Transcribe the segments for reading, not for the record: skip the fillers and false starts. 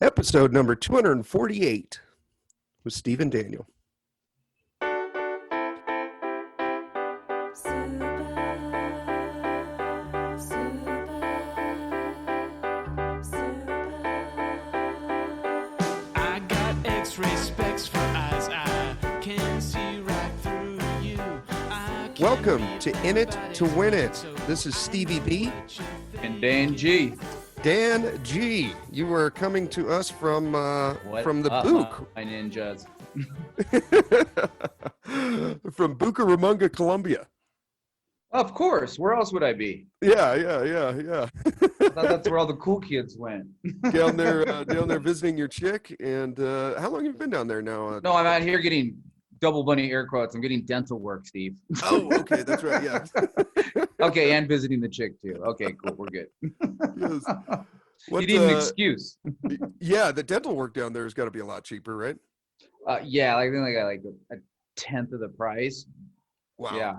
Episode number 248 with Steve and Daniel. I got X-ray specs for eyes. I can see right through you. Welcome to In It to Win It. This is Stevie B. And Dan G. Dan G. You are coming to us from the Book. My ninjas. From Bucaramanga, Colombia. Of course. Where else would I be? Yeah. I thought that's where all the cool kids went. down there visiting your chick. And how long have you been down there now? No, I'm out here getting double bunny air quotes. I'm getting dental work, Steve. Oh, okay, that's right. Yeah. Okay, and visiting the chick too. Okay, cool. We're good. Yes. You need an excuse. Yeah, the dental work down there has got to be a lot cheaper, right? Yeah, I think like a tenth of the price. Wow. Yeah.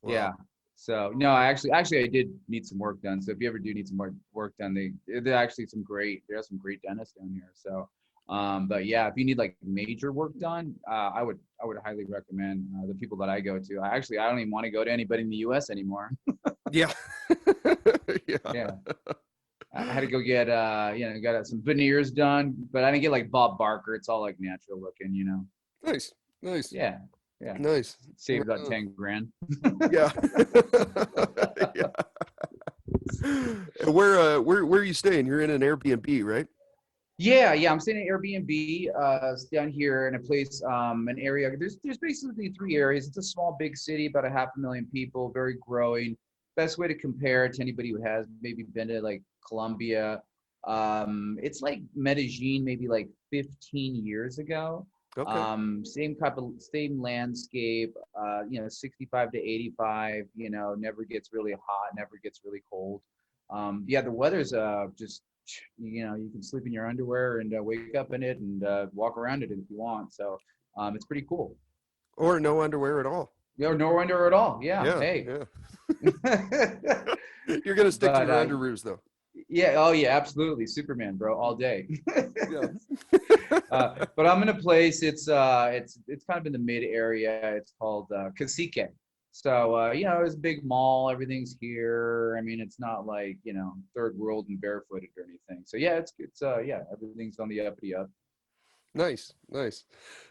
Wow. Yeah. So no, I did need some work done. So if you ever do need some more work done, they're actually there's some great dentists down here. So, but yeah, if you need like major work done, I would highly recommend the people that I go to. I don't even want to go to anybody in the U.S. anymore. Yeah. Yeah. I had to go get got some veneers done, but I didn't get like Bob Barker. It's all like natural looking, Nice. Yeah. Nice. Saved about 10 grand. Yeah. Yeah. Where are you staying? You're in an Airbnb, right? Yeah. I'm staying at Airbnb down here in a place, an area. There's basically three areas. It's a small, big city, about 500,000 people, very growing. Best way to compare it to anybody who has maybe been to like Colombia. It's like Medellin, maybe like 15 years ago. Okay. Same landscape, 65 to 85, never gets really hot, never gets really cold. The weather's just, you can sleep in your underwear and wake up in it and walk around it if you want. So it's pretty cool. Or no underwear at all. No underwear at all. Yeah. Yeah. Hey. Yeah. You're going to stick to your underoos though. Yeah. Oh yeah, absolutely. Superman, bro, all day. Yeah. But I'm in a place. It's kind of in the mid area. It's called Cacique. So it's a big mall. Everything's here. I mean, it's not like third world and barefooted or anything. So yeah, it's everything's on the uppity up. Nice.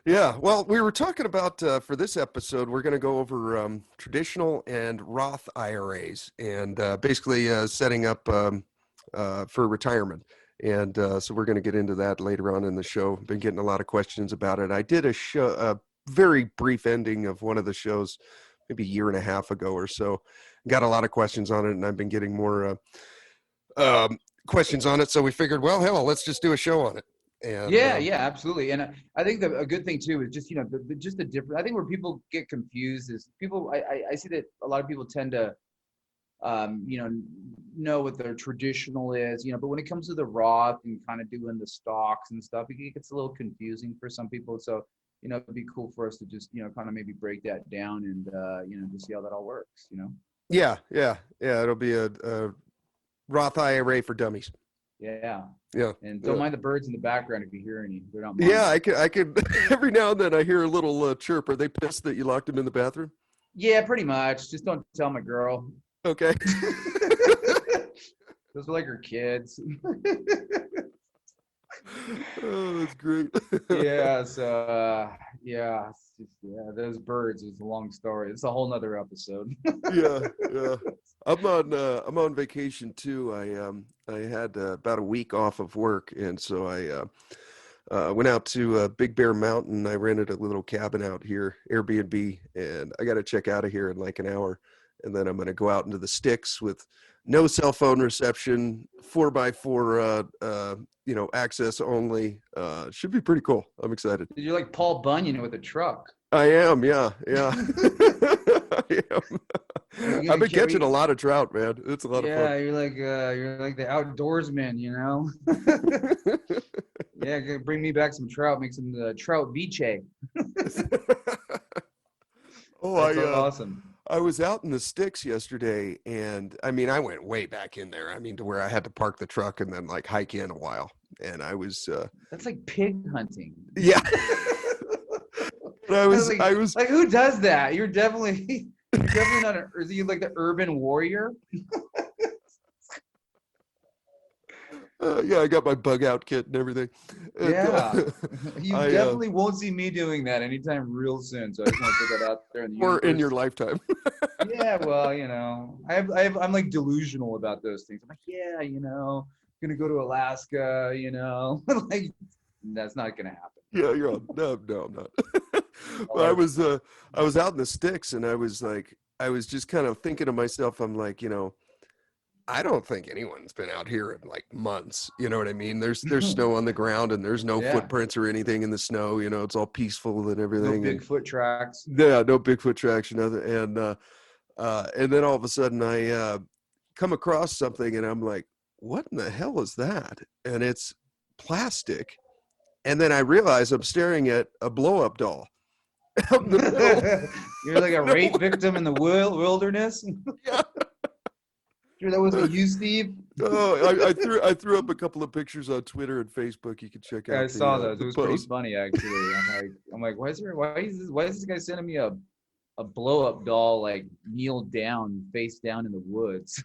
Yeah. Well, we were talking about for this episode, we're going to go over traditional and Roth IRAs and basically setting up for retirement. And so we're going to get into that later on in the show. Been getting a lot of questions about it. I did a very brief ending of one of the shows maybe a year and a half ago or so. Got a lot of questions on it, and I've been getting more questions on it. So we figured, well, hell, let's just do a show on it. And, yeah, absolutely. And I think a good thing too is just just the different. I think where people get confused is people. I see that a lot of people tend to know what their traditional is, but when it comes to the Roth and kind of doing the stocks and stuff, it gets a little confusing for some people. So, it'd be cool for us to just, kind of maybe break that down and, just see how that all works, Yeah. It'll be a Roth IRA for dummies. Yeah. And Yeah. don't mind the birds in the background if you hear any. They're not mine. Yeah, I could every now and then I hear a little chirp. Are they pissed that you locked them in the bathroom? Yeah, pretty much. Just don't tell my girl. Okay. Those are like her kids. Oh, that's great. Yeah. So those birds is a long story. It's a whole nother episode. Yeah. I'm on vacation too. I had about a week off of work, and so I went out to Big Bear Mountain. I rented a little cabin out here, Airbnb, and I got to check out of here in like an hour. And then I'm going to go out into the sticks with no cell phone reception, 4x4, access only. Should be pretty cool. I'm excited. You're like Paul Bunyan with a truck. I am. Yeah. I am. I've been catching a lot of trout, man. It's a lot of fun. Yeah, you're like the outdoorsman, Yeah, bring me back some trout. Make some trout viche. Oh, that's awesome. I was out in the sticks yesterday, and I mean, I went way back in there. I mean, to where I had to park the truck and then like hike in a while. and I was That's like pig hunting. yeah. And I was I was like, who does that? You're definitely not. Or is he like the urban warrior? yeah, I got my bug out kit and everything. And, Yeah, you I definitely won't see me doing that anytime real soon. So I just want to put that out there in the or in your universe. lifetime. Yeah, well, I'm like delusional about those things. I'm like, yeah, gonna go to Alaska, like that's not gonna happen. Yeah, you're on. No, no, I'm not. All Well, our- I was out in the sticks, and I was just kind of thinking to myself, I'm like, I don't think anyone's been out here in like months. You know what I mean? There's snow on the ground, and there's no Yeah, footprints or anything in the snow. It's all peaceful and no everything. And Bigfoot tracks. yeah, no Bigfoot traction, nothing. And then all of a sudden, I come across something, and I'm like, what in the hell is that? And it's plastic. And then I realize I'm staring at a blow up doll out in the middle. You're like a rape victim in the wilderness. Yeah. Sure, that wasn't you, Steve. Oh, I threw up a couple of pictures on Twitter and Facebook. You can check I out saw those. It the was pretty post. funny, actually. I'm like, why is this guy sending me a blow up doll like kneel down, face down in the woods?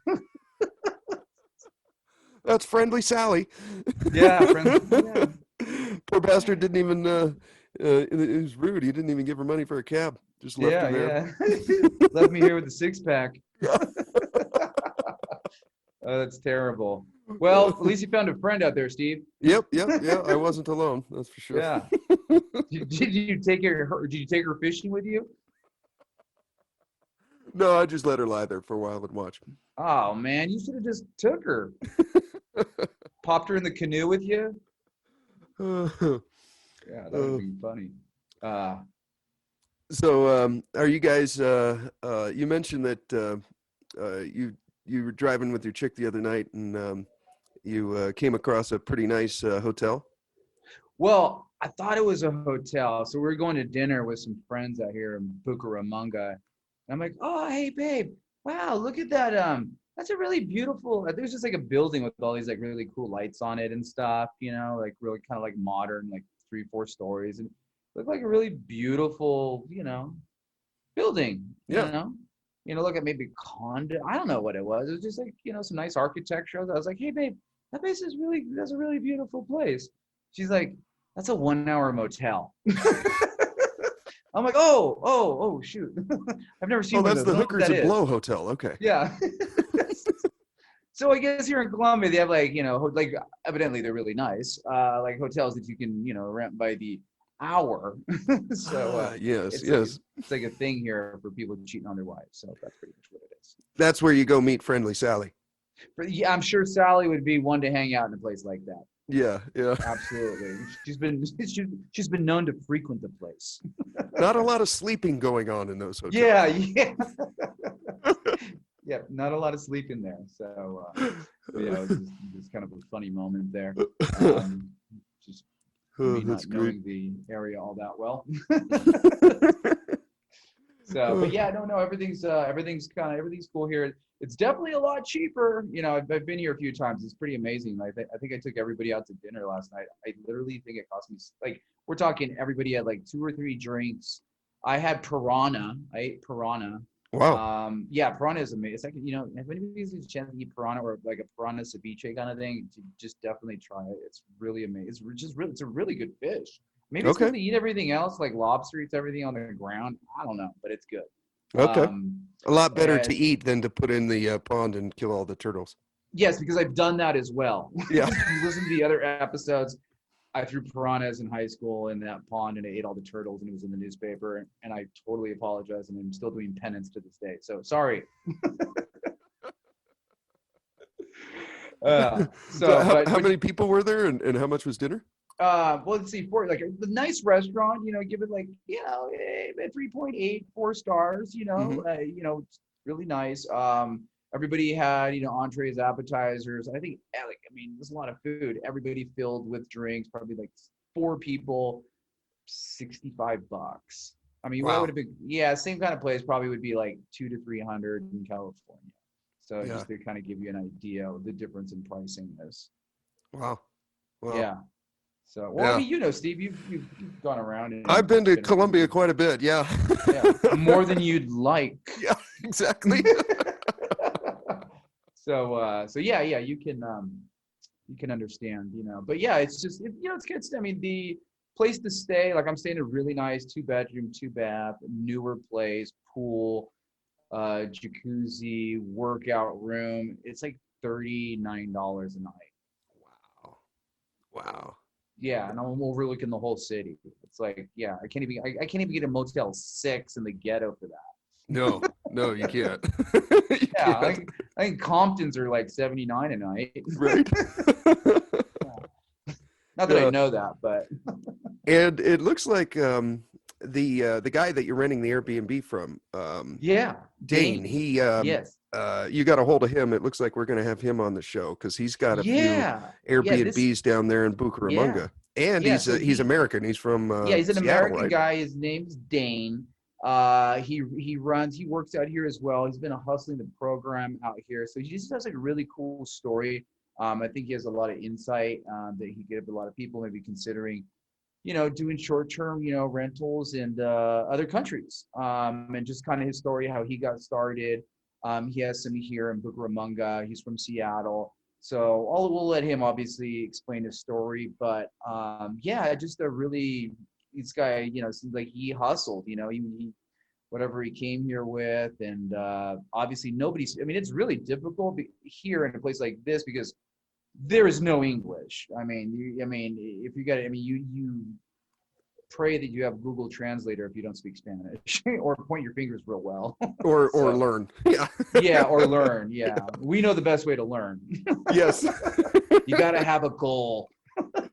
That's Friendly Sally. Yeah, friend. Yeah. Poor bastard didn't even. It was rude. He didn't even give her money for a cab. Just left Yeah, her there. yeah. Left me here with the 6-pack. Yeah. Oh, that's terrible. Well, at least you found a friend out there, Steve. Yep. Yeah. I wasn't alone. That's for sure. Yeah. Did you take her fishing with you? No, I just let her lie there for a while and watch. Oh man, you should have just took her. Popped her in the canoe with you. Yeah, that would be funny. So, are you guys? You mentioned that you were driving with your chick the other night, and you came across a pretty nice hotel. Well, I thought it was a hotel, so we were going to dinner with some friends out here in Bucaramanga. And I'm like, oh, hey, babe, wow, look at that. That's a really beautiful. There's just like a building with all these like really cool lights on it and stuff. Like really kind of like modern, like 3-4 stories, and looked like a really beautiful, building. Yeah. Look at maybe condo. I don't know what it was. It was just like some nice architecture. I was like, hey, babe, that's a really beautiful place. She's like, that's a 1-hour motel. I'm like, oh, shoot. I've never seen Oh, one of that's those. the I don't know what Hookers that and is. Blow Hotel. Okay. Yeah. So I guess here in Colombia, they have like evidently they're really nice, like hotels that you can, rent by the hour. So Yes. it's like a thing here for people cheating on their wives. So that's pretty much what it is. That's where you go meet Friendly Sally. But yeah, I'm sure Sally would be one to hang out in a place like that. Yeah. Absolutely. She's been known to frequent the place. Not a lot of sleeping going on in those hotels. Yeah. Yeah, not a lot of sleep in there. So, it's just kind of a funny moment there. Just me that's not great. knowing the area all that well. So, but yeah, no, everything's cool here. It's definitely a lot cheaper. I've been here a few times. It's pretty amazing. I think I took everybody out to dinner last night. I literally think it cost me we're talking everybody had like 2 or 3 drinks. I had piranha. I ate piranha. Wow. Yeah, piranha is amazing. It's like, if anybody's a chance to eat piranha or like a piranha ceviche kind of thing, just definitely try it. It's really amazing. It's a really good fish. Maybe it's because they eat everything else, like lobster eats everything on the ground. I don't know, but it's good. Okay. A lot better to eat than to put in the pond and kill all the turtles. Yes, because I've done that as well. Yeah. If you listen to the other episodes, I threw piranhas in high school in that pond and I ate all the turtles and it was in the newspaper and I totally apologize and I'm still doing penance to this day. So sorry. So how many people were there and how much was dinner? Well, let's see, for like the nice restaurant, give it like, 3.8, 4 stars, it's really nice. Everybody had, entrees, appetizers. I think, there's a lot of food. Everybody filled with drinks, probably like 4 people, $65. I mean, Wow. what would have been, same kind of place probably would be like 200 to 300 in California. So just to kind of give you an idea of the difference in pricing is. Wow. Wow. Yeah. So, well, I Yeah. mean, Steve, you've gone around I've and been to been around. Colombia quite a bit. Yeah. Yeah, more than you'd like. Yeah, exactly. So yeah, you can understand, but yeah, it's just, it's good. I mean, the place to stay, like I'm staying in a really nice 2 bedroom, 2 bath, newer place, pool, jacuzzi, workout room. It's like $39 a night. Wow. Wow. Yeah, and I'm overlooking the whole city. It's like, yeah, I can't even get a Motel 6 in the ghetto for that. No, no, you can't. You Yeah, can't. I think Comptons are like 79 a night. Right. Not that I Yeah. know that, but And it looks like the guy that you're renting the Airbnb from, yeah, Dane, Dane. he Yes. you got a hold of him. It looks like we're gonna have him on the show because he's got a few Yeah. Yeah, Airbnbs down there in yeah. Bucaramanga. And Yeah, so he's American. He's from yeah, he's an Seattle, American right? guy. His name's Dane. He works out here as well. He's been hustling the program out here. So he just has like a really cool story. I think he has a lot of insight that he could give a lot of people maybe considering, doing short-term, rentals in other countries. And just kind of his story, how he got started. He has some here in Bucaramanga. He's from Seattle. So we'll let him obviously explain his story. But yeah, just a really, this guy, seems like he hustled, he whatever he came here with. And obviously I mean, it's really difficult here in a place like this because there is no English. I mean, if you got it, I mean, you pray that you have Google Translator if you don't speak Spanish, or point your fingers real well. Or So learn. Yeah. yeah, or learn. Yeah, we know the best way to learn. Yes. You got to have a goal.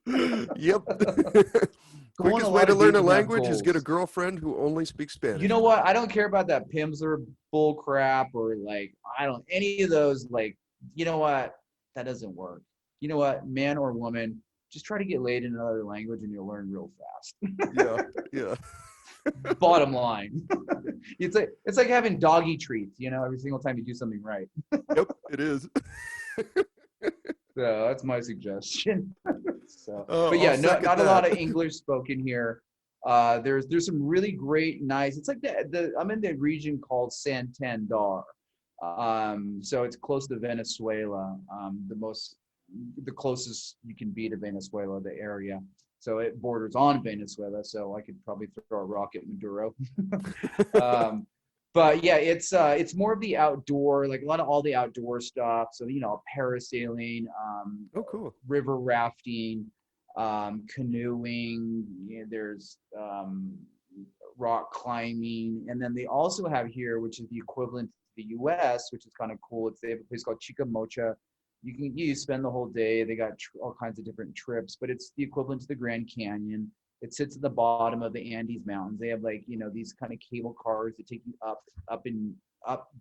Yep. Go on a Quickest way lot to of learn dates a and have language is get a goals. girlfriend who only speaks You Spanish. know what? I don't care about that Pimsleur bull crap or like I don't any of those. Like, you know what? That doesn't work. You know what? Man or woman, just try to get laid in another language and you'll learn real fast. Yeah. Yeah. Bottom line. It's like having doggy treats, every single time you do something right. Yep, it is. So that's my suggestion. So, but I'll yeah, no, second not a lot that. of English spoken here. There's some really great, nice. It's like I'm in the region called Santander. So it's close to Venezuela. The closest you can be to Venezuela, the area. So it borders on Venezuela. So I could probably throw a rock at Maduro. But yeah, it's more of the outdoor, like a lot of all the outdoor stuff. So parasailing, Oh, cool. river rafting, canoeing. There's rock climbing, and then they also have here, which is the equivalent to the U.S., which is kind of cool. They have a place called Chica Mocha. You spend the whole day. They got all kinds of different trips, but it's the equivalent to the Grand Canyon. It sits at the bottom of the Andes Mountains. They have like these kind of cable cars that take you up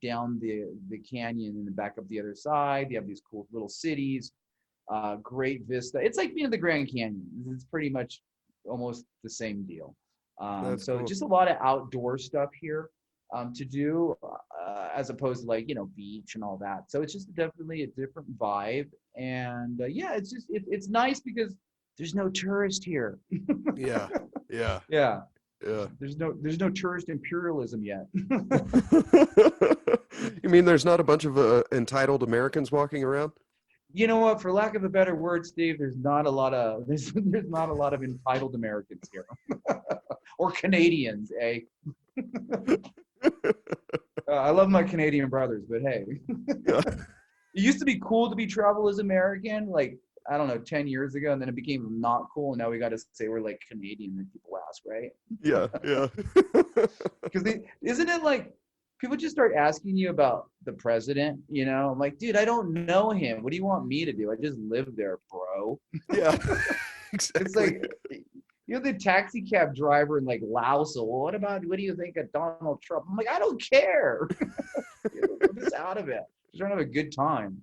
down the canyon and then back up the other side. They have these cool little cities, great vista. It's like being in the Grand Canyon. It's pretty much almost the same deal. That's So cool. just a lot of outdoor stuff here to do, as opposed to like beach and all that. So it's just definitely a different vibe. And yeah, it's nice because there's no tourist here. Yeah. Yeah. Yeah, Yeah. there's no tourist imperialism yet. You mean there's not a bunch of entitled Americans walking around? You know what? For lack of a better word, Steve, there's not a lot of entitled Americans here, or Canadians, eh? I love my Canadian brothers, but hey, Yeah. it used to be cool to be travel as American, like I don't know, 10 years ago, and then it became not cool, and now we got to say we're like Canadian when people ask, right? Yeah. Yeah. Because isn't it like people just start asking you about the president? I'm like, dude, I don't know him. What do you want me to do? I just live there, bro. Yeah. It's Exactly. like you're the taxi cab driver in like Laos. So what do you think of Donald Trump? I'm like, I don't care. I'm just out of it. Just trying to have a good time.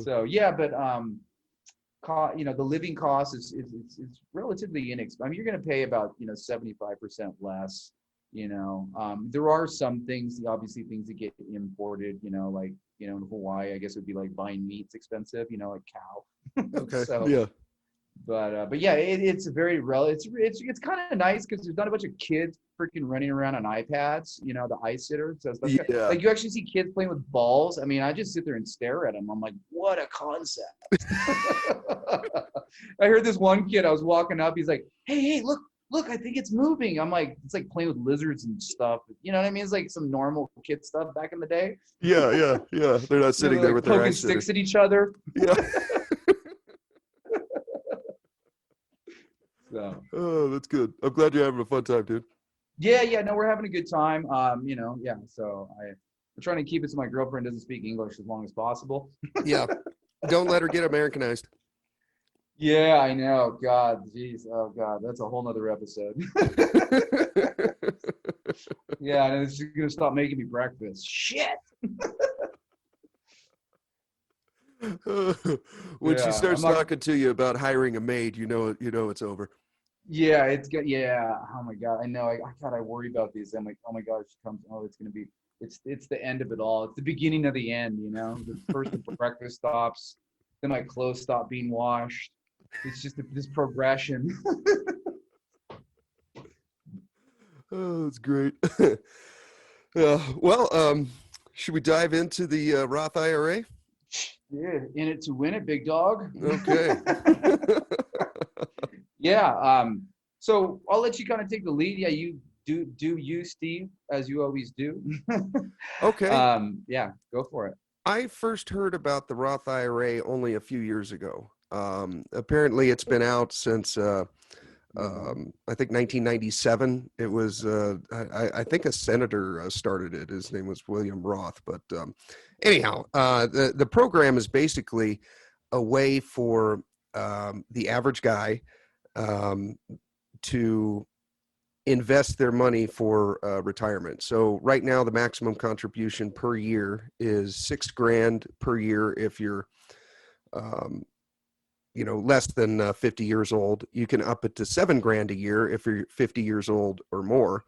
So yeah, but the living cost is it's relatively inexpensive. I mean, you're going to pay about 75% less. There are some things, obviously things that get imported. Like in Hawaii, I guess it would be like buying meat's expensive, like cow. Okay. So, Yeah. but yeah, it's a very it's kind of nice because there's not a bunch of kids freaking running around on iPads, the ice sitter. So that's Yeah. like you actually see kids playing with balls. I mean, I just sit there and stare at them. I'm like, what a concept. I heard this one kid, I was walking up, he's like, hey, look, I think it's moving. I'm like, it's like playing with lizards and stuff. You know what I mean? It's like some normal kid stuff back in the day. Yeah. Yeah. Yeah. They're not sitting They're there like with their poking eyes sticks at each other. Yeah. So Oh, that's good. I'm glad you're having a fun time, dude. yeah, no, we're having a good time. Yeah. So I'm trying to keep it so my girlfriend doesn't speak English as long as possible. Yeah. Don't let her get Americanized. Yeah, I know. God, jeez. Oh God, that's a whole nother episode. Yeah, and it's gonna stop making me breakfast. Shit. When she Yeah, I'm starts not. talking to you about hiring a maid, it's over. Yeah, it's good. Yeah. Oh my God, I know. I worry about these. I'm like, oh my God, she comes. Oh, it's gonna be. It's the end of it all. It's the beginning of the end. The first the breakfast stops, then my clothes stop being washed. It's just this progression. Oh, that's great. Well, should we dive into the Roth IRA? Yeah, in it to win it, big dog. Okay. Yeah. So I'll let you kind of take the lead. Yeah, you do you, Steve, as you always do. Okay. Yeah, go for it. I first heard about the Roth IRA only a few years ago. Apparently, it's been out since I think 1997. It was I think a senator started it. His name was William Roth. But anyhow, the program is basically a way for the average guy to invest their money for retirement. So right now, the maximum contribution per year is $6,000 per year if you're less than 50 years old. You can up it to $7,000 a year if you're 50 years old or more.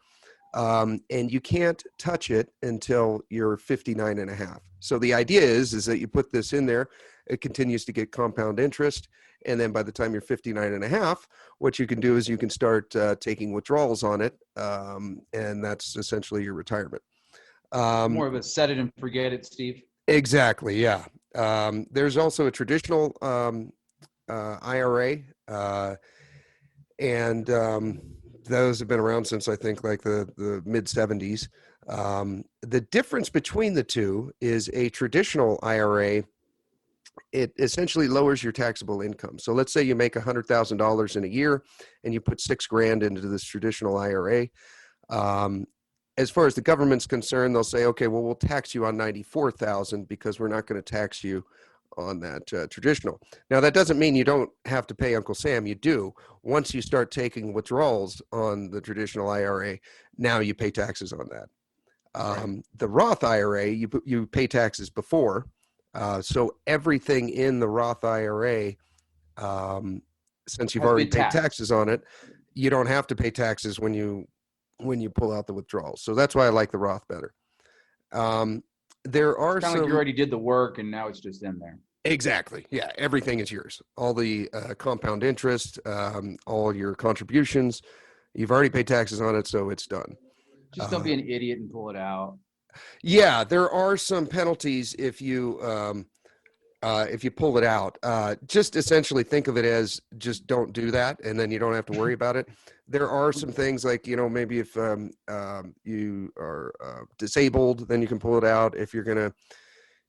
And you can't touch it until you're 59 and a half. So the idea is that you put this in there, it continues to get compound interest. And then by the time you're 59 and a half, what you can do is you can start taking withdrawals on it. And that's essentially your retirement. More of a set it and forget it, Steve. Exactly. Yeah. There's also a traditional IRA, and those have been around since I think like the mid 70s. The difference between the two is a traditional IRA, it essentially lowers your taxable income. So let's say you make $100,000 in a year and you put $6,000 into this traditional IRA. As far as the government's concerned, they'll say, okay, well, we'll tax you on 94,000 because we're not going to tax you on that traditional. Now, that doesn't mean you don't have to pay Uncle Sam. You do. Once you start taking withdrawals on the traditional IRA, now you pay taxes on that. Right. The Roth IRA, you pay taxes before. So everything in the Roth IRA, since you've Has already been paid taxed. taxes on it, you don't have to pay taxes when you pull out the withdrawals. So that's why I like the Roth better. There are It's kind of some. like you already did the work and now it's just in there. Exactly. Yeah. Everything is yours. All the compound interest, all your contributions, you've already paid taxes on it, so it's done. Just don't be an idiot and pull it out. Yeah, there are some penalties if you pull it out. Just essentially think of it as just don't do that, and then you don't have to worry about it. There are some things like, maybe if you are disabled, then you can pull it out. If you're going to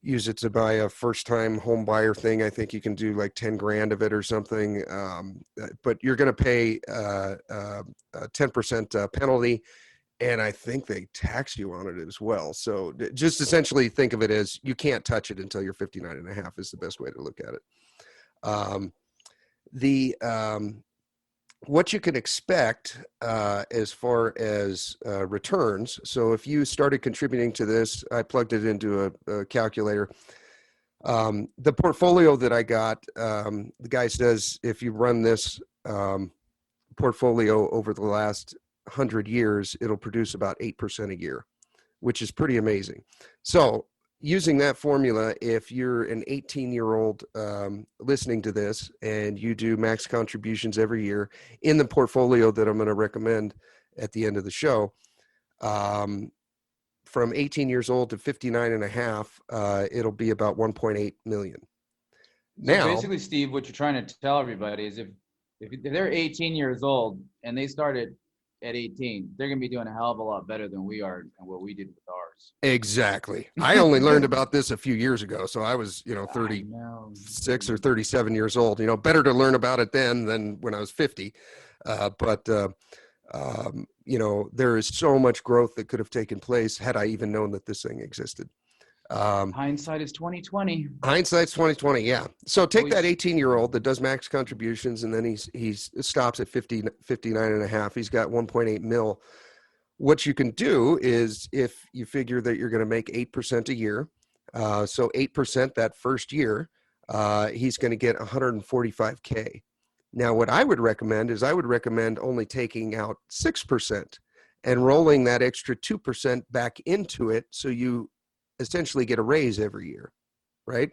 use it to buy a first-time home buyer thing, I think you can do like 10 grand of it or something. But you're going to pay a 10% penalty. And I think they tax you on it as well. So just essentially think of it as you can't touch it until you're 59 and a half is the best way to look at it. What you can expect as far as returns. So if you started contributing to this, I plugged it into a calculator. The portfolio that I got, the guy says if you run this portfolio over the last 100 years, it'll produce about 8% a year, which is pretty amazing. So using that formula, if you're an 18-year-old listening to this and you do max contributions every year in the portfolio that I'm going to recommend at the end of the show, from 18 years old to 59 and a half, it'll be about 1.8 million. So Now, basically, Steve, what you're trying to tell everybody is if they're 18 years old and they started at 18, they're going to be doing a hell of a lot better than we are and what we did with ours. exactly. I only learned about this a few years ago, so I was, 36 or 37 years old. Better to learn about it then than when I was 50. But there is so much growth that could have taken place had I even known that this thing existed. Hindsight is 2020. Hindsight's 2020. Yeah. So take that Always- 18-year-old that does max contributions, and then he stops at 59 and a half. He's got 1.8 mil. What you can do is, if you figure that you're going to make 8% a year, so 8% that first year, he's going to get 145K. Now, what I would recommend is only taking out 6% and rolling that extra 2% back into it, so you essentially get a raise every year, right?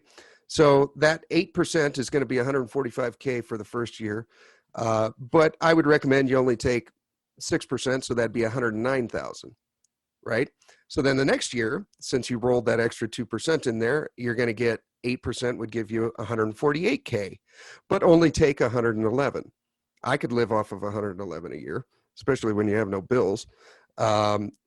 So that 8% is going to be 145K for the first year, but I would recommend you only take 6%, so that'd be 109,000, right? So then the next year, since you rolled that extra 2% in there, you're going to get 8% would give you 148K, but only take 111. I could live off of 111 a year, especially when you have no bills.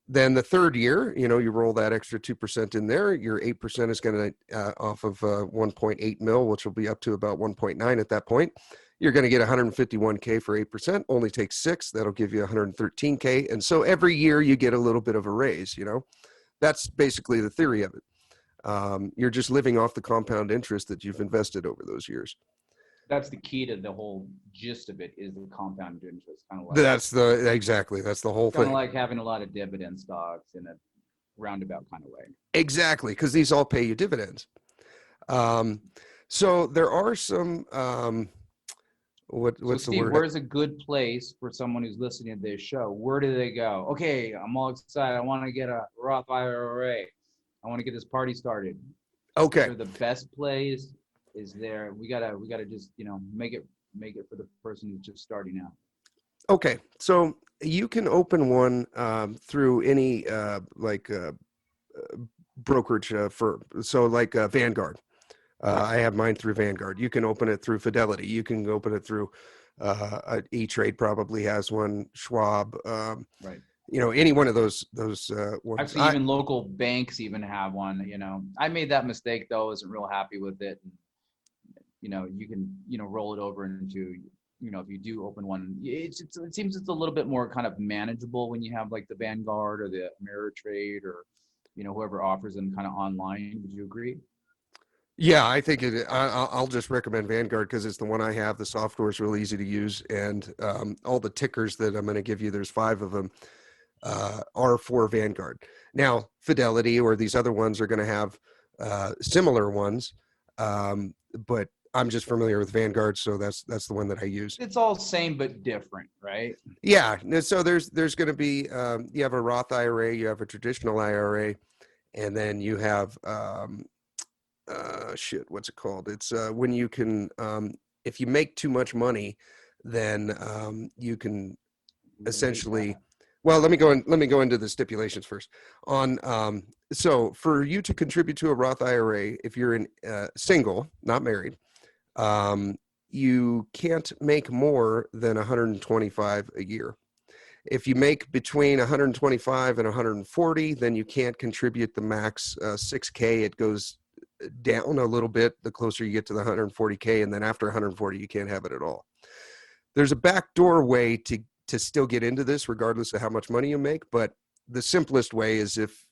Then the third year, you roll that extra 2% in there, your 8% is going to, off of 1.8 mil, which will be up to about 1.9 at that point. You're going to get 151K for 8%, only take 6. That'll give you 113K. And so every year you get a little bit of a raise, That's basically the theory of it. You're just living off the compound interest that you've invested over those years. That's the key to the whole gist of it, is the compound interest. Kind of like, That's the whole kind of thing. like having a lot of dividend stocks in a roundabout kind of way. Exactly, because these all pay you dividends. So there are some, what's So the Steve, word? where's a good place for someone who's listening to this show? Where do they go? Okay, I'm all excited. I want to get a Roth IRA. I want to get this party started. Okay. Is there the best place? Is there? We gotta just make it for the person who's just starting out. Okay, so you can open one through any brokerage firm. So like Vanguard. I have mine through Vanguard. You can open it through Fidelity. You can open it through E-Trade probably has one. Schwab. Right. Any one of those ones. Actually, even local banks even have one. I made that mistake though. I wasn't real happy with it. And, you can roll it over into if you do open one, it seems it's a little bit more kind of manageable when you have like the Vanguard or the Ameritrade or whoever offers them kind of online. Would you agree? Yeah, I think I'll just recommend Vanguard because it's the one I have. The software is really easy to use, and all the tickers that I'm going to give you, there's 5 of them, are for Vanguard. Now, Fidelity or these other ones are going to have similar ones, but I'm just familiar with Vanguard, so that's the one that I use. It's all same but different, right? Yeah, so there's going to be you have a Roth IRA, you have a traditional IRA, and then you have what's it called? It's when you can if you make too much money, then you can essentially. Well, let me go into the stipulations first. So for you to contribute to a Roth IRA, if you're in single, not married, you can't make more than 125 a year. If you make between 125 and 140, then you can't contribute the max 6K. It goes down a little bit the closer you get to the 140K, and then after 140, you can't have it at all. There's a backdoor way to still get into this, regardless of how much money you make. But the simplest way is if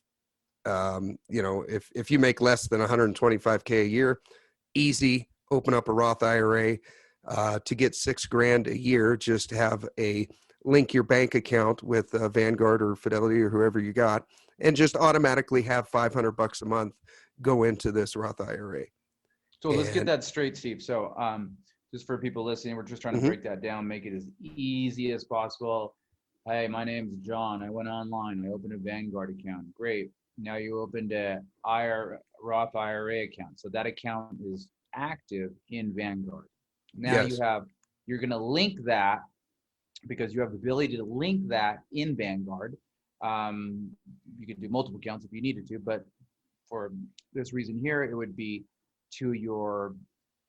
you make less than 125K a year, easy. Open up a Roth IRA to get $6,000 a year. Just have link your bank account with Vanguard or Fidelity or whoever you got, and just automatically have $500 a month go into this Roth IRA. So let's get that straight, Steve. So just for people listening, we're just trying to break that down, make it as easy as possible. Hey, my name's John. I went online. I opened a Vanguard account. Great. Now you opened a Roth IRA account. So that account is active in Vanguard. Now Yes. you're going to link that because you have the ability to link that in Vanguard. You could do multiple accounts if you needed to, but for this reason here, it would be to your,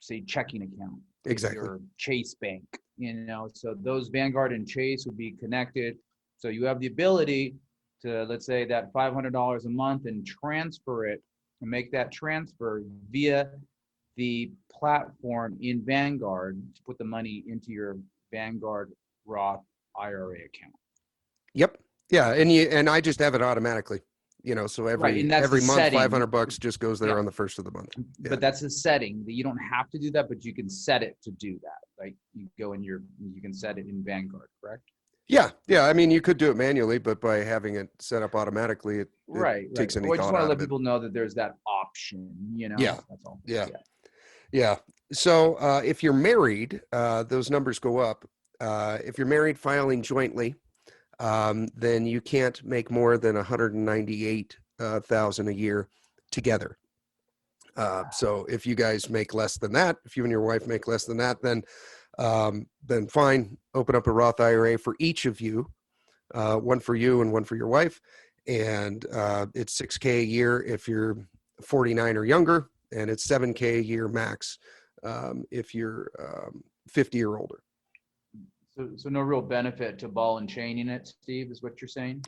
say, checking account, Exactly. your Chase bank, so those Vanguard and Chase would be connected. So you have the ability to, let's say, that $500 a month and transfer it and make that transfer via the platform in Vanguard to put the money into your Vanguard Roth IRA account. Yep. Yeah. And I just have it automatically, so Right, and every that's the month, setting. $500 just goes there Yeah. on the first of the month. Yeah. But that's a setting that you don't have to do that, but you can set it to do that. Like you go in you can set it in Vanguard, correct? Yeah. Yeah. I mean, you could do it manually, but by having it set up automatically, it Right. takes any Well, I just thought want to out let of it. people know that there's that option, Yeah. That's all. Yeah. Yeah. So if you're married, those numbers go up. If you're married filing jointly, then you can't make more than 198,000 a year together. So if you guys make less than that, if you and your wife make less than that, then fine, open up a Roth IRA for each of you, one for you and one for your wife. And it's $6K a year if you're 49 or younger, and it's $7K a year max if you're 50 or older. So no real benefit to ball and chaining it, Steve, is what you're saying?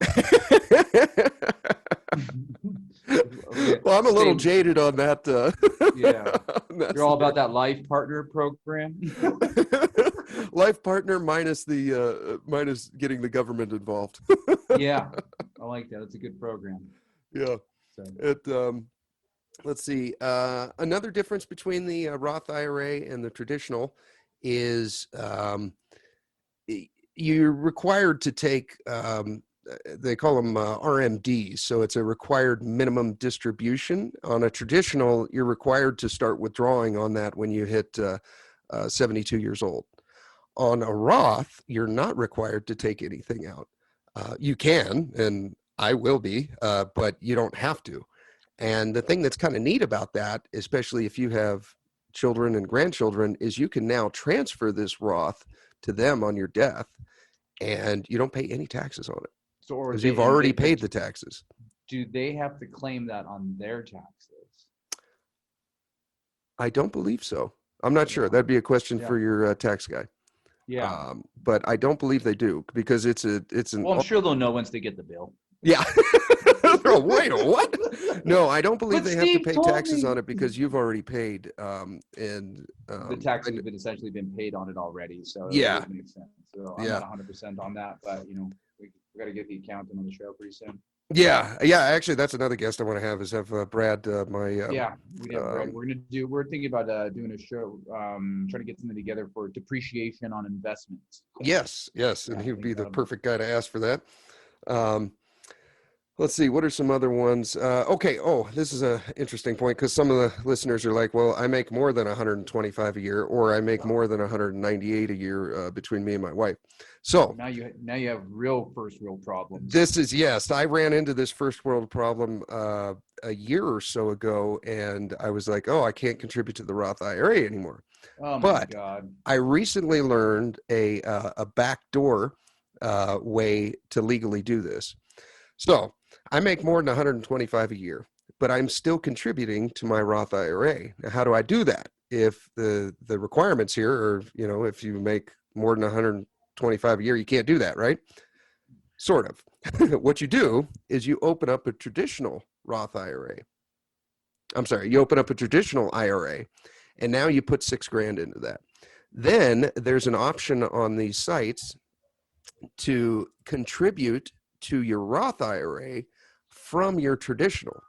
Well, I'm a little jaded on that. Yeah. You're all about that life partner program. Life partner minus getting the government involved. Yeah, I like that. It's a good program. Yeah. So. Let's see. Another difference between the Roth IRA and the traditional is you're required to take, they call them RMDs. So it's a required minimum distribution. On a traditional, you're required to start withdrawing on that when you hit 72 years old. On a Roth, you're not required to take anything out. You can, and I will be, but you don't have to. And the thing that's kind of neat about that, especially if you have children and grandchildren, is you can now transfer this Roth to them on your death, and you don't pay any taxes on it because you've already paid the taxes. Do they have to claim that on their taxes? I don't believe so. I'm not sure. That'd be a question for your tax guy. Yeah. But I don't believe they do because it's an. Well, I'm sure they'll know once they get the bill. Yeah. Oh, wait, what? No, I don't believe But they have to Steve pay told taxes me. on it because you've already paid. The taxes have been essentially been paid on it already, so Yeah. it makes sense. So I'm Yeah. not 100% on that, but we got to get the accountant on the show pretty soon. Yeah. Actually, that's another guest I want to have is have Brad, my. Yeah, we have Brad. We're thinking about doing a show, trying to get something together for depreciation on investments. Yes, and Yeah, he would be the that'll be- perfect guy to ask for that. Let's see, what are some other ones? Okay. Oh, this is an interesting point because some of the listeners are like, well, I make more than 125 a year, or I make more than 198 a year between me and my wife. So now you have first real problems. yes, I ran into this first world problem a year or so ago, and I was like, oh, I can't contribute to the Roth IRA anymore. Oh my But God. I recently learned a backdoor way to legally do this. So I make more than 125 a year, but I'm still contributing to my Roth IRA. Now, how do I do that? If the requirements here are, if you make more than 125 a year, you can't do that, right? Sort of. What you do is you open up a traditional Roth IRA. I'm sorry, you open up a traditional IRA, and now you put $6,000 into that. Then there's an option on these sites to contribute to your Roth IRA from your traditional.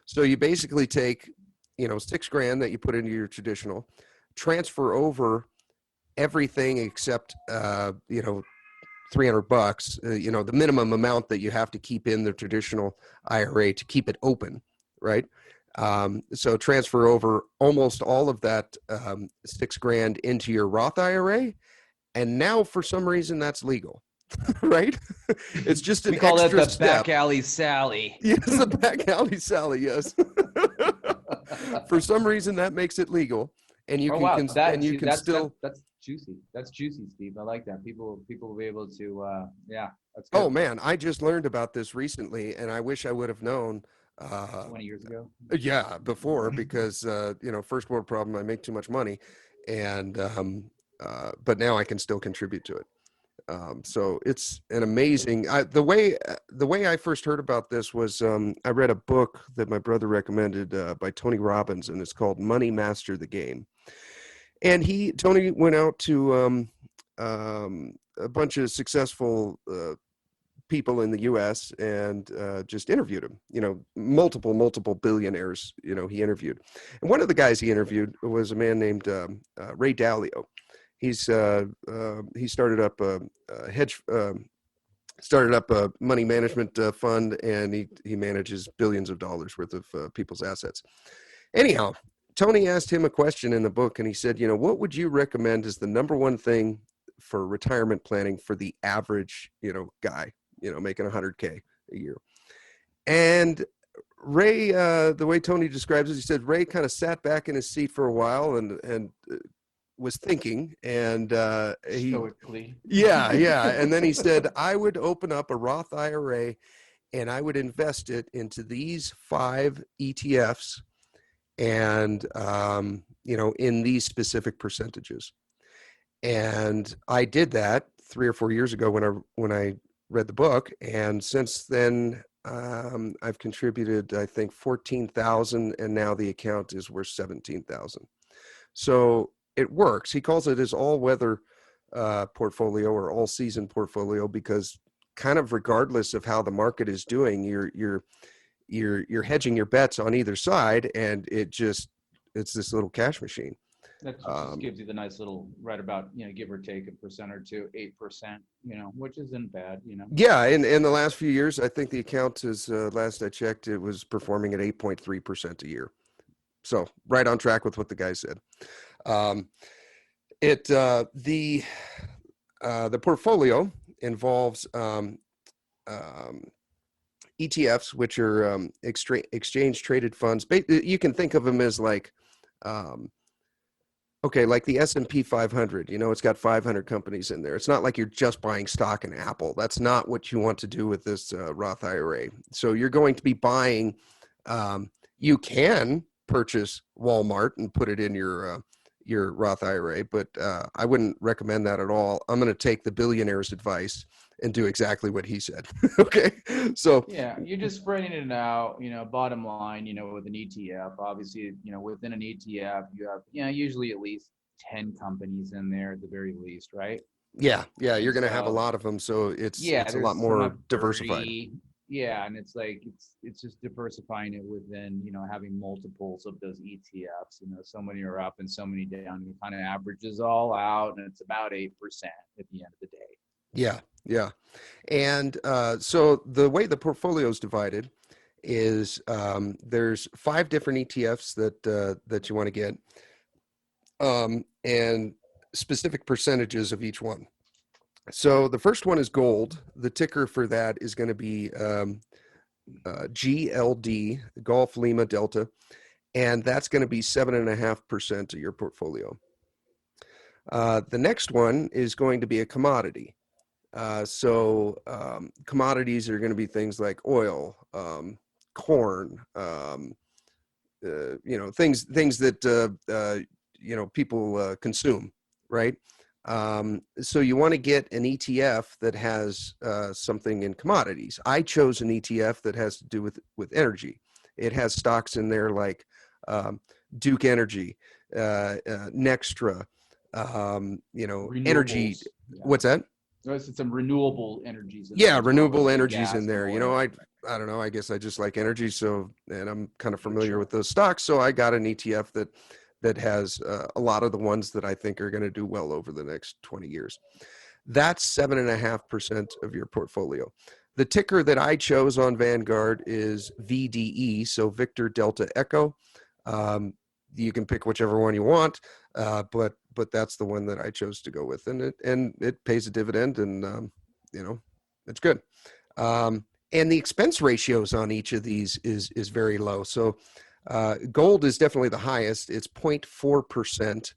So you basically take, $6,000 that you put into your traditional, transfer over everything except, $300, the minimum amount that you have to keep in the traditional IRA to keep it open, right? So transfer over almost all of that $6,000 into your Roth IRA. And now for some reason that's legal. right? It's just We an call that extra the step. back alley Sally. Yes, the back alley Sally, yes. For some reason that makes it legal, and you Oh can wow, and that you see can still. that's juicy. That's juicy, Steve. I like that. People will be able to yeah, that's Oh good. man, I just learned about this recently, and I wish I would have known. 20 years ago. Yeah, before, because first world problem. I make too much money, and but now I can still contribute to it. So it's an amazing. The way I first heard about this was I read a book that my brother recommended by Tony Robbins, and it's called Money Master the Game. And Tony went out to a bunch of successful people in the U.S. and just interviewed them. Multiple billionaires. He interviewed, and one of the guys he interviewed was a man named Ray Dalio. He started up a hedge, started up a money management fund, and he manages billions of dollars worth of people's assets. Anyhow, Tony asked him a question in the book, and he said, what would you recommend as the number one thing for retirement planning for the average, guy, making 100K a year? And Ray, the way Tony describes it, he said Ray kind of sat back in his seat for a while and was thinking, and Stoically. yeah, and then he said, I would open up a Roth IRA and I would invest it into these 5 ETFs, and in these specific percentages. And I did that 3 or 4 years ago when I read the book, and since then I've contributed, I think, 14,000, and now the account is worth 17,000. So it works. He calls it his all-weather portfolio or all-season portfolio, because kind of regardless of how the market is doing, you're hedging your bets on either side, and it's this little cash machine. That just gives you the nice little right about, give or take a percent or two, 8%, which isn't bad, Yeah, in the last few years, I think the account is, last I checked, it was performing at 8.3% a year. So right on track with what the guy said. The portfolio involves ETFs, which are exchange traded funds. You can think of them as like, like the S&P 500. It's got 500 companies in there. It's not like you're just buying stock in Apple. That's not what you want to do with this Roth IRA. So you're going to be buying. You can purchase Walmart and put it in your Roth IRA, but I wouldn't recommend that at all. I'm going to take the billionaire's advice and do exactly what he said. Okay, so yeah, you're just spreading it out. Bottom line, with an ETF, obviously, within an ETF, you have, usually at least 10 companies in there at the very least, right? yeah, you're going to have a So, lot of them, so it's a lot there's more some diversified. 30. Yeah, and it's like it's just diversifying it within, having multiples of those ETFs. So many are up and so many down. It kind of averages all out, and it's about 8% at the end of the day. Yeah, and so the way the portfolio is divided is there's 5 different ETFs that you want to get, and specific percentages of each one. So the first one is gold. The ticker for that is going to be GLD, Golf Lima Delta, and that's going to be 7.5% of your portfolio. The next one is going to be a commodity. So commodities are going to be things like oil, corn, things that people consume, right? So you want to get an ETF that has something in commodities. I chose an ETF that has to do with energy. It has stocks in there like Duke Energy, Nextra, energy. Renewables. Yeah. What's that? There's some renewable energies. Yeah, renewable like energies gas in and there. oil. I don't know. I guess I just like energy, and I'm kind of familiar Sure. with those stocks. So I got an ETF that has a lot of the ones that I think are going to do well over the next 20 years. That's 7.5% of your portfolio. The ticker that I chose on Vanguard is VDE, so Victor Delta Echo. You can pick whichever one you want, but that's the one that I chose to go with, and it pays a dividend, and it's good. And the expense ratios on each of these is very low. So gold is definitely the highest. It's 0.4%.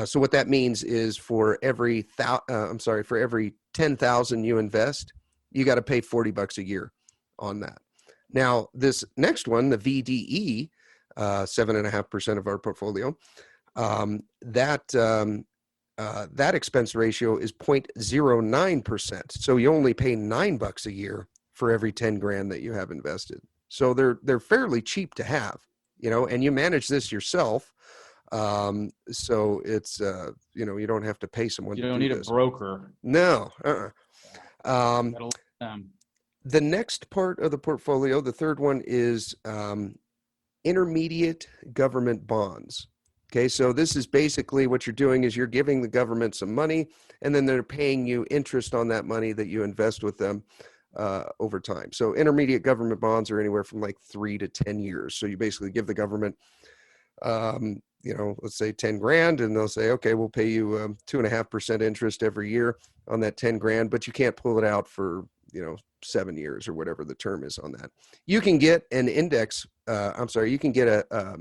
So what that means is for every for every 10,000 you invest, you got to pay $40 a year on that. Now, this next one, the VDE, 7.5% of our portfolio, that expense ratio is 0.09%. So you only pay $9 a year for every 10 grand that you have invested. So they're fairly cheap to have, and you manage this yourself. So it's, you don't have to pay someone. You to don't do need this. a broker. No. That'll, The next part of the portfolio, the third one, is intermediate government bonds. Okay, so this is basically what you're doing is you're giving the government some money, and then they're paying you interest on that money that you invest with them over time. So intermediate government bonds are anywhere from like 3 to 10 years. So you basically give the government, let's say 10 grand, and they'll say, okay, we'll pay you 2.5% interest every year on that 10 grand, but you can't pull it out for 7 years or whatever the term is on that. You can get an index. You can get a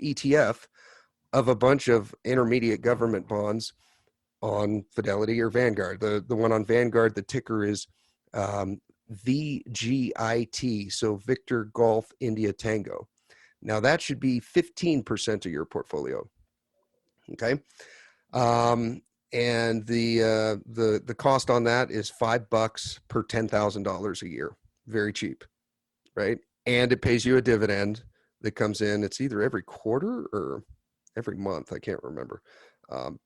ETF of a bunch of intermediate government bonds on Fidelity or Vanguard. The one on Vanguard, the ticker is VGIT, so Victor Golf India Tango. Now that should be 15% of your portfolio. Okay. And the cost on that is $5 per $10,000 a year. Very cheap, right? And it pays you a dividend that comes in. It's either every quarter or every month. I can't remember.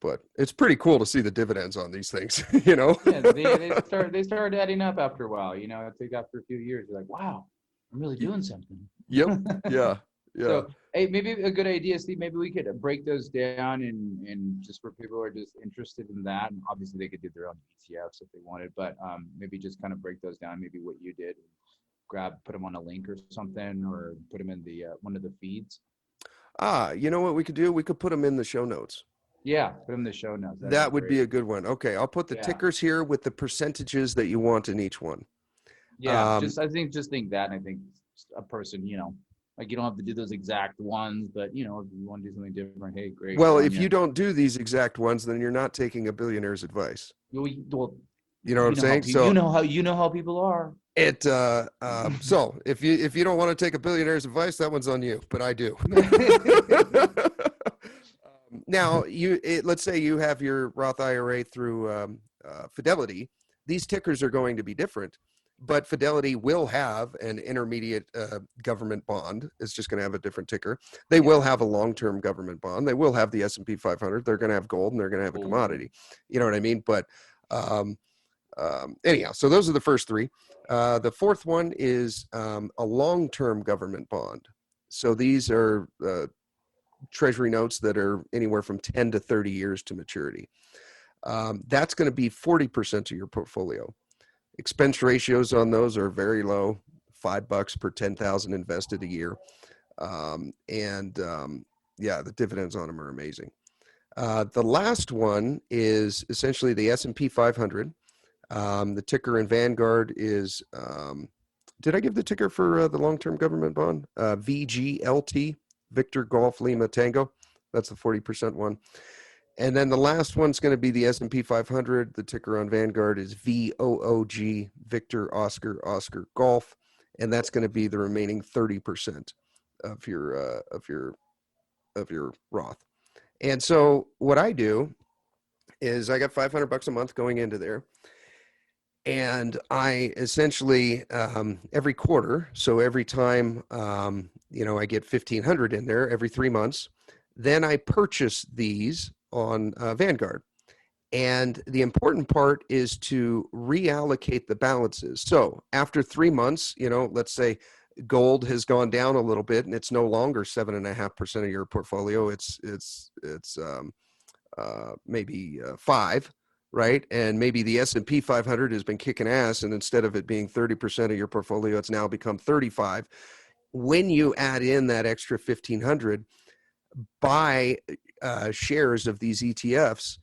But it's pretty cool to see the dividends on these things, Yeah, they start adding up after a while. I think after a few years, you're like, wow, I'm really doing something. Yep. Yeah. Yeah. So, hey, maybe a good idea, Steve. Maybe we could break those down and just for people who are just interested in that. And obviously, they could do their own ETFs if they wanted, but maybe just kind of break those down. Maybe what you did, put them on a link or something, or put them in the one of the feeds. You know what we could do? We could put them in the show notes. Yeah, put them in the show notes. That would be a good one. Okay, I'll put the tickers here with the percentages that you want in each one. Yeah, I think that, and I think a person, like you don't have to do those exact ones, but if you want to do something different, hey, great. Well, if you don't do these exact ones, then you're not taking a billionaire's advice. Well, you know what I'm saying? So you know how people are. So if you don't want to take a billionaire's advice, that one's on you, but I do. Now, let's say you have your Roth IRA through Fidelity. These tickers are going to be different, but Fidelity will have an intermediate government bond. It's just going to have a different ticker. They will have a long-term government bond. They will have the S&P 500. They're going to have gold, and they're going to have a commodity. You know what I mean? But anyhow, so those are the first three. The fourth one is a long-term government bond. So these are treasury notes that are anywhere from 10 to 30 years to maturity. That's going to be 40% of your portfolio. Expense ratios on those are very low, $5 per 10,000 invested a year. The dividends on them are amazing. The last one is essentially the S&P 500. The ticker in Vanguard is, did I give the ticker for the long-term government bond? VGLT, Victor Golf Lima Tango. That's the 40% one. And then the last one's going to be the S&P 500. The ticker on Vanguard is VOOG, Victor Oscar Golf. And that's going to be the remaining 30% of your Roth. And so what I do is I got $500 a month going into there. And I essentially, every quarter, so every time, I get 1,500 in there every 3 months, then I purchase these on Vanguard. And the important part is to reallocate the balances. So after 3 months, let's say gold has gone down a little bit and it's no longer 7.5% of your portfolio. It's maybe 5%. Right. And maybe the S&P 500 has been kicking ass, and instead of it being 30% of your portfolio, it's now become 35. When you add in that extra 1,500, buy shares of these ETFs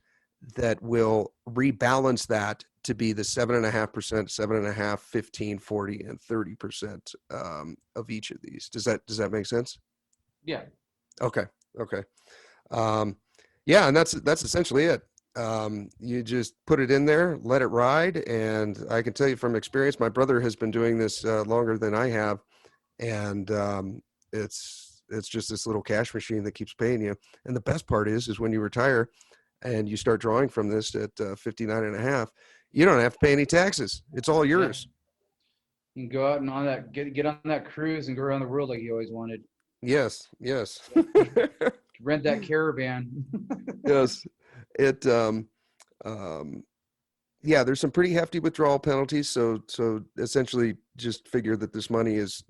that will rebalance that to be the 7.5%, 7.5, 15, 40, and 30% of each of these. Does that make sense? Yeah. Okay. Okay. Yeah, and that's essentially it. You just put it in there, let it ride, and I can tell you from experience, my brother has been doing this longer than I have, and it's just this little cash machine that keeps paying you. And the best part is when you retire and you start drawing from this at 59 and a half, you don't have to pay any taxes. It's all yours. You can go out and on that get on that cruise and go around the world like you always wanted. Yes, yes. Rent that caravan. Yes. It yeah, there's some pretty hefty withdrawal penalties. So essentially just figure that this money is,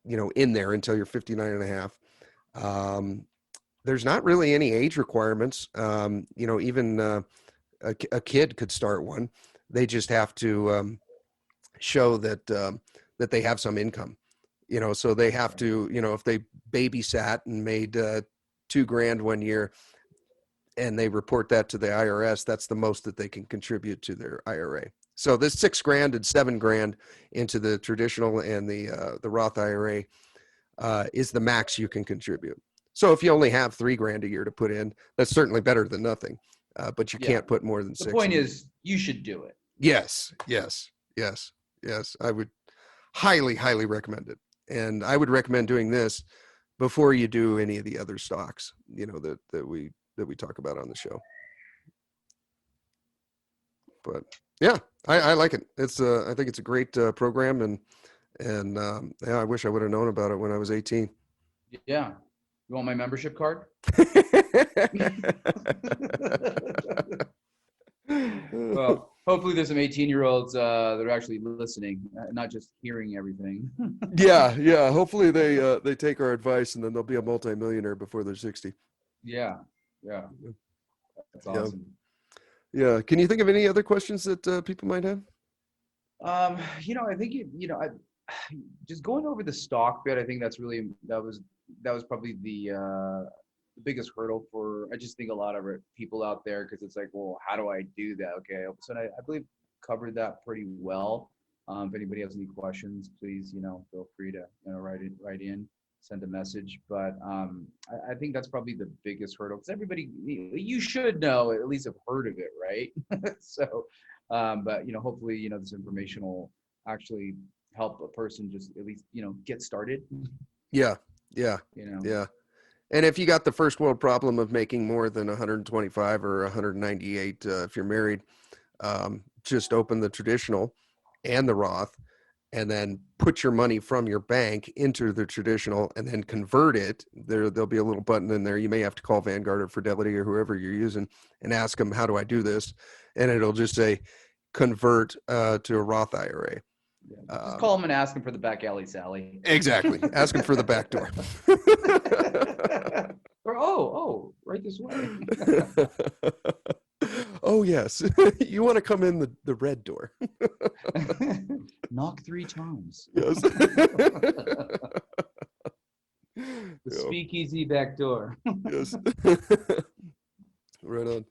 in there until you're 59 and a half. There's not really any age requirements. Even a kid could start one. They just have to show that that they have some income. So they have to, if they babysat and made $2,000 one year, and they report that to the IRS, that's the most that they can contribute to their IRA. So this $6,000 and $7,000 into the traditional and the Roth IRA is the max you can contribute. So if you only have $3,000 a year to put in, that's certainly better than nothing. But you can't put more than The six. point is, you should do it. Yes. I would highly, highly recommend it. And I would recommend doing this before you do any of the other stocks, that we talk about on the show. But yeah, I like it. I think it's a great program, and yeah, I wish I would have known about it when I was 18. Yeah. You want my membership card? Well, hopefully there's some 18-year-olds that are actually listening, not just hearing everything. Yeah. Hopefully they take our advice, and then they'll be a multimillionaire before they're 60. Yeah. That's awesome. Yeah. Can you think of any other questions that people might have? I think I just going over the stock bit. I think that was probably the biggest hurdle for, I just think, a lot of people out there, because it's like, well, how do I do that? Okay, so I believe covered that pretty well. If anybody has any questions, please, feel free to write in, send a message. But I think that's probably the biggest hurdle, because everybody, you should know, at least have heard of it, right? So, but hopefully, this information will actually help a person just at least get started. Yeah. And if you got the first world problem of making more than 125 or 198, if you're married, just open the traditional and the Roth, and then put your money from your bank into the traditional, and then convert it. There'll be a little button in there. You may have to call Vanguard or Fidelity or whoever you're using and ask them, how do I do this? And it'll just say convert to a Roth IRA. Yeah, just call them and ask them for the back alley, Sally. Exactly. Ask them for the back door. Or right this way. Oh yes, you want to come in the red door. Knock 3 times. Yes. The speakeasy back door. Yes. Right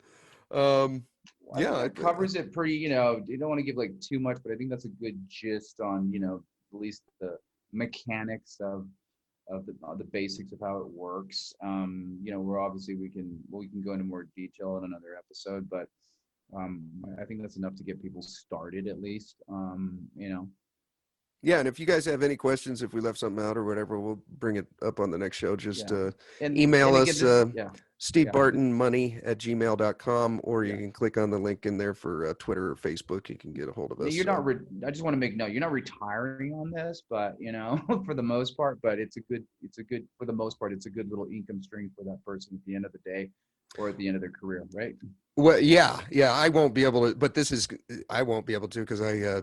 on. Yeah, it covers it pretty. You don't want to give like too much, but I think that's a good gist on at least the mechanics of the basics of how it works. We're obviously we can go into more detail in another episode, but I think that's enough to get people started at least. Yeah, and if you guys have any questions, if we left something out or whatever, we'll bring it up on the next show. Just email us, stevebartonmoney@gmail.com, or you can click on the link in there for Twitter or Facebook. You can get a hold of us. I just want to make note, you're not retiring on this, but for the most part, but for the most part, it's a good little income stream for that person at the end of the day, or at the end of their career, right? Well, yeah, I won't be able to, but I won't be able to, because I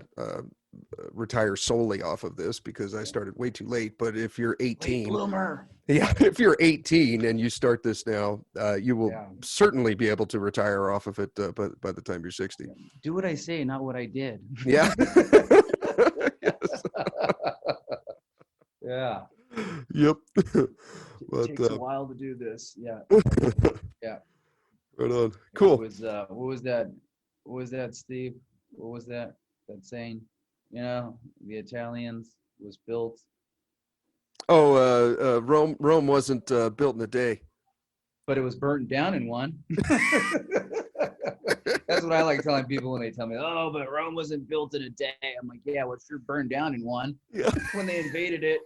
retire solely off of this, because I started way too late. But if you're 18, late bloomer. Yeah, if you're 18 and you start this now, you will certainly be able to retire off of it by the time you're 60. Do what I say, not what I did. Yeah. Yes. Yeah. Yep. It takes a while to do this. Yeah. Yeah. Right on. Cool. What was that, Steve? what was that saying? You know, the Italians was built. Oh, Rome wasn't built in a day. But it was burnt down in one. That's what I like telling people when they tell me, oh, but Rome wasn't built in a day. I'm like, yeah, well, it sure burned down in one. Yeah. When they invaded it.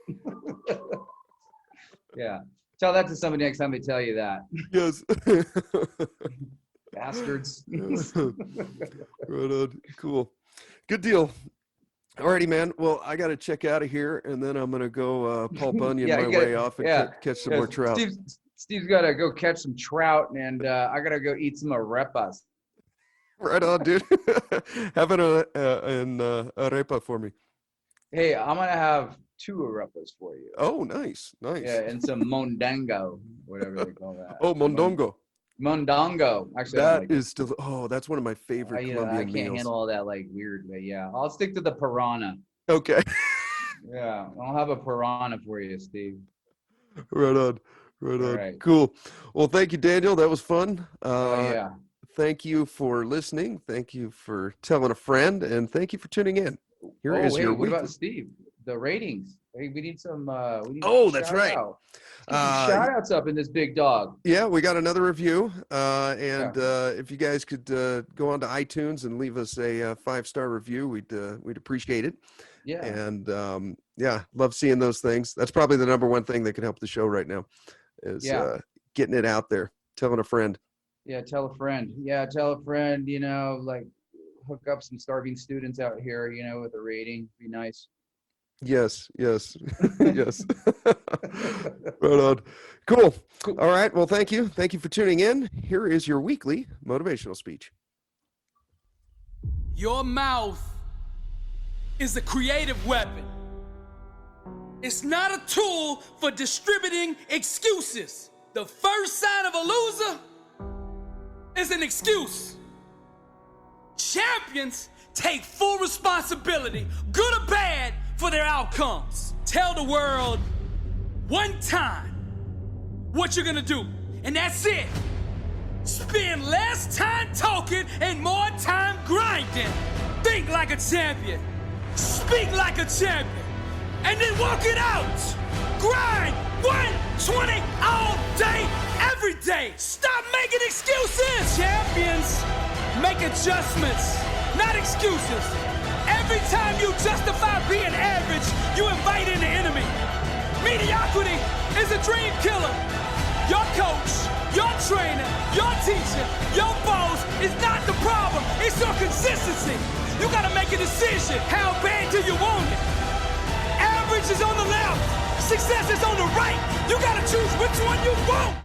Yeah. Tell that to somebody next time they tell you that. Yes. Bastards. Right on. Cool. Good deal. Alrighty, man. Well, I got to check out of here, and then I'm gonna go Paul Bunyan Yeah, my you gotta- way off and yeah, catch some more trout. Steve's got to go catch some trout, and I got to go eat some arepas. Right on, dude. Have an arepa for me. Hey, I'm going to have 2 arepas for you. Oh, nice, nice. Yeah, and some mondongo, whatever they call that. Oh, mondongo. Mondongo. Actually, I don't That like it. is still. Oh, that's one of my favorite I Colombian can't meals. handle all that like weird, but yeah, I'll stick to the piranha. Okay. Yeah, I'll have a piranha for you, Steve. Right on. Right on. right. Cool. Well, thank you, Daniel. That was fun. Yeah. Thank you for listening. Thank you for telling a friend, and thank you for tuning in. Here is Hey, your what about weekly. Steve? The ratings. Hey, we need some. We need Oh, some that's shout right. out. Get some shout outs up in this big dog. Yeah, we got another review. And if you guys could go on to iTunes and leave us a 5-star review, we'd appreciate it. Yeah. And yeah, love seeing those things. That's probably the number one thing that can help the show right now is getting it out there, telling a friend. Yeah, tell a friend. Yeah, tell a friend, you know, like hook up some starving students out here, you know, with a rating. Be nice. Yes, yes, yes. Right on. Cool. All right. Well, thank you. Thank you for tuning in. Here is your weekly motivational speech. Your mouth is a creative weapon. It's not a tool for distributing excuses. The first sign of a loser is an excuse. Champions take full responsibility, good or bad, for their outcomes. Tell the world one time what you're gonna do, and that's it. Spend less time talking and more time grinding. Think like a champion, speak like a champion, and then walk it out. Grind 120 all day, every day. Stop making excuses. Champions make adjustments, not excuses. Every time you justify being average, you invite in the enemy. Mediocrity is a dream killer. Your coach, your trainer, your teacher, your boss is not the problem. It's your consistency. You gotta make a decision. How bad do you want it? Average is on the left. Success is on the right. You gotta choose which one you want.